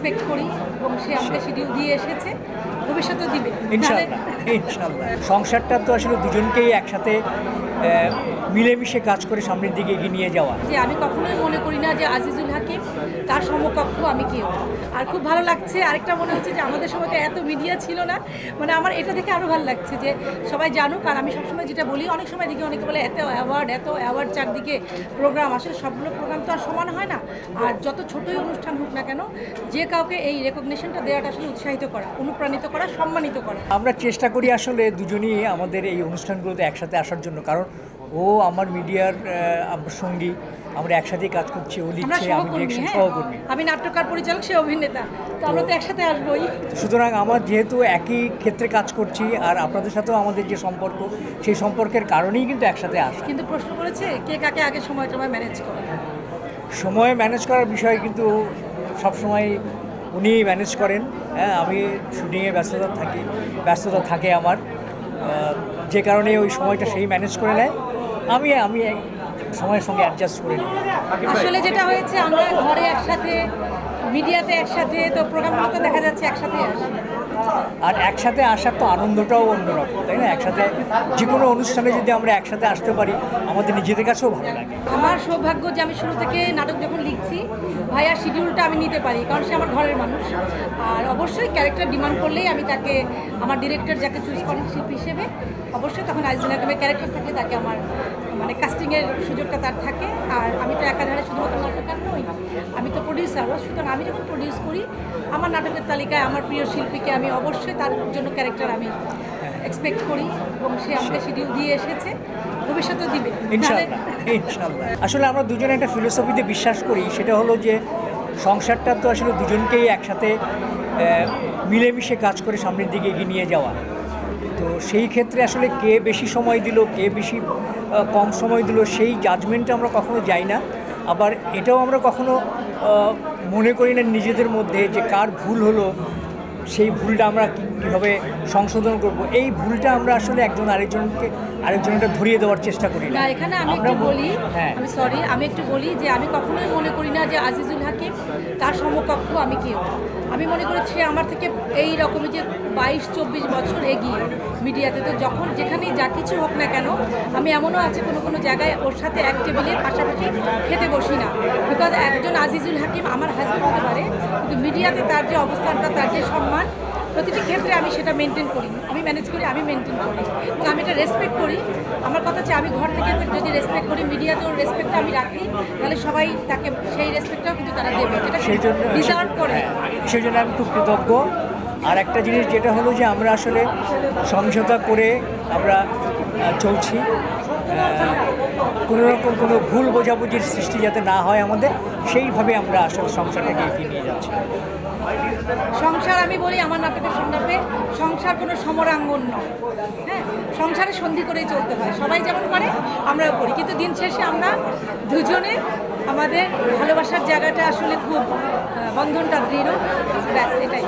Expect করি এবং সে আমাকে শিডিউল দিয়ে এসেছে, ভবিষ্যতে দিবে ইনশাআল্লাহ। ইনশাআল্লাহ সংসারটা তো আসলে দুজনকেই একসাথে মিলেমিশে কাজ করে সামনের দিকে এগিয়ে নিয়ে যাওয়া। যে আমি কখনোই মনে করি না যে আজিজুল হাকিম তার সমকক্ষ আমি কেউ। আর খুব ভালো লাগছে, আরেকটা মনে হচ্ছে যে আমাদের সময় তো এত মিডিয়া ছিল না, মানে আমার এটা দেখে আরও ভালো লাগছে যে সবাই জানুক। আর আমি সবসময় যেটা বলি, অনেক সময় দেখি অনেকে বলে এত অ্যাওয়ার্ড চারদিকে প্রোগ্রাম, আসলে সবগুলো প্রোগ্রাম তো আর সমান হয় না। আর যত ছোটোই অনুষ্ঠান হোক না কেন, যে কাউকে এই রেকগনিশনটা দেওয়াটা আসলে উৎসাহিত করা, অনুপ্রাণিত করা, সম্মানিত করা। আমরা চেষ্টা করি আসলে দুজনই আমাদের এই অনুষ্ঠানগুলোতে একসাথে আসার জন্য, কারণ ও আমার মিডিয়ার সঙ্গী, আমরা একসাথেই কাজ করছি। ও লিখছে, আমি ডিরেকশন সহকর্মী, আমি নাট্যকার, পরিচালক, সে অভিনেতা, তো আমরা তো একসাথে আসবোই। সুতরাং আমার যেহেতু একই ক্ষেত্রে কাজ করছি আর আপনাদের সাথেও আমাদের যে সম্পর্ক, সেই সম্পর্কের কারণেই কিন্তু একসাথে আসা। কিন্তু প্রশ্ন করেছে কে কাকে আগে সময় ম্যানেজ করে। সময় ম্যানেজ করার বিষয় কিন্তু সবসময় উনি ম্যানেজ করেন। হ্যাঁ, আমি শুটিংয়ে ব্যস্ততা থাকে আমার, যে কারণে ওই সময়টা সেই ম্যানেজ করে নেয়। আমি সময়ের সঙ্গে অ্যাডজাস্ট করে নিই। আসলে যেটা হয়েছে, আমরা ঘরে একসাথে, মিডিয়াতে একসাথে, তো প্রোগ্রামগুলো তো দেখা যাচ্ছে একসাথে আসে। আর একসাথে আসার তো আনন্দটাও অন্যরকম, তাই না? একসাথে যে কোনো অনুষ্ঠানে যদি আমরা একসাথে আসতে পারি, আমাদের নিজেদের কাছেও ভালো লাগে। আমার সৌভাগ্য যে আমি শুরু থেকে নাটক যখন লিখছি, ভাইয়ার শিডিউলটা আমি নিতে পারি, কারণ সে আমার ঘরের মানুষ। আর অবশ্যই ক্যারেক্টার ডিমান্ড করলেই আমি তাকে, আমার ডিরেক্টর যাকে চুজ করেন শিল্পী হিসেবে, অবশ্যই তখন আজিজুল হাকিমের ক্যারেক্টার থাকলে তাকে আমার কাস্টিংয়ের সুযোগটা তার থাকে। আর আমি তো একাধারে শুধুমাত্র নাটককার নই, আমি তো প্রডিউসারও। সুতরাং আমি যখন প্রডিউস করি, আমার নাটকের তালিকায় আমার প্রিয় শিল্পীকে আমি অবশ্যই তার জন্য ক্যারেক্টার আমি এক্সপেক্ট করি এবং সে আমাকে শিডিউল দিয়ে এসেছে, ভবিষ্যতে দিবে ইনশাআল্লাহ। ইনশাআল্লাহ। আসলে আমরা দুজনে একটা ফিলোসফিতে বিশ্বাস করি, সেটা হলো যে সংসারটা তো আসলে দুজনকেই একসাথে মিলেমিশে কাজ করে সামনের দিকে এগিয়ে নিয়ে যাওয়া। তো সেই ক্ষেত্রে আসলে কে বেশি সময় দিল, কে বেশি কম সময় দিল, সেই জাজমেন্টে আমরা কখনো যাই না। আবার এটাও আমরা কখনো মনে করি না নিজেদের মধ্যে যে কার ভুল হলো, সেই ভুলটা আমরা কীভাবে সংশোধন করব। এই ভুলটা আমরা আসলে আরেকজনটা ধরিয়ে দেওয়ার চেষ্টা করি না। এখানে আমি একটু বলি, আমি একটু বলি যে আমি কখনোই মনে করি না যে আজিজুল হাকিম তার সমকক্ষ আমি কেউ। আমি মনে করি সে আমার থেকে এই রকমই যে 22-24 বছর এগিয়ে মিডিয়াতে। তো যখন যেখানেই যা কিছু হোক না কেন, আমি এমনও আছে কোনো জায়গায় ওর সাথে এক টেবিলের পাশাপাশি খেতে বসি না। বিকজ একজন আজিজুল হাকিম আমার হাজব্যান্ড হতে পারে, কিন্তু মিডিয়াতে তার যে অবস্থানটা, তার যে সম্মান, প্রতিটি ক্ষেত্রে আমি সেটা মেনটেন করি, আমি ম্যানেজ করি, আমি মেনটেন করি এবং আমি এটা রেসপেক্ট করি। আমার কথা হচ্ছে, আমি ঘর থেকে যদি রেসপেক্ট করি, মিডিয়াতেও রেসপেক্টটা আমি রাখি, তাহলে সবাই তাকে সেই রেসপেক্টটাও কিন্তু তারা দেবে, যেটা ডিজার্ভ করে। সেই জন্য আমি খুব কৃতজ্ঞ। আর একটা জিনিস যেটা হলো যে আমরা আসলে সমঝোতা করে আমরা চলছি, কোনোরকম কোনো ভুল বোঝাবুঝির সৃষ্টি যাতে না হয় আমাদের, সেইভাবে আমরা আসলে সংসারটাকে এগিয়ে নিয়ে যাচ্ছি। সংসার, আমি বলি আমার নাটকের সংলাপে, সংসার কোনো সমরাঙ্গন নয়। হ্যাঁ, সংসারে সন্ধি করেই চলতে হয়, সবাই যেমন করে আমরাও করি, কিন্তু দিন শেষে আমরা দুজনে আমাদের ভালোবাসার জায়গাটা আসলে খুব বন্ধনটা দৃঢ়, ব্যাস এটাই।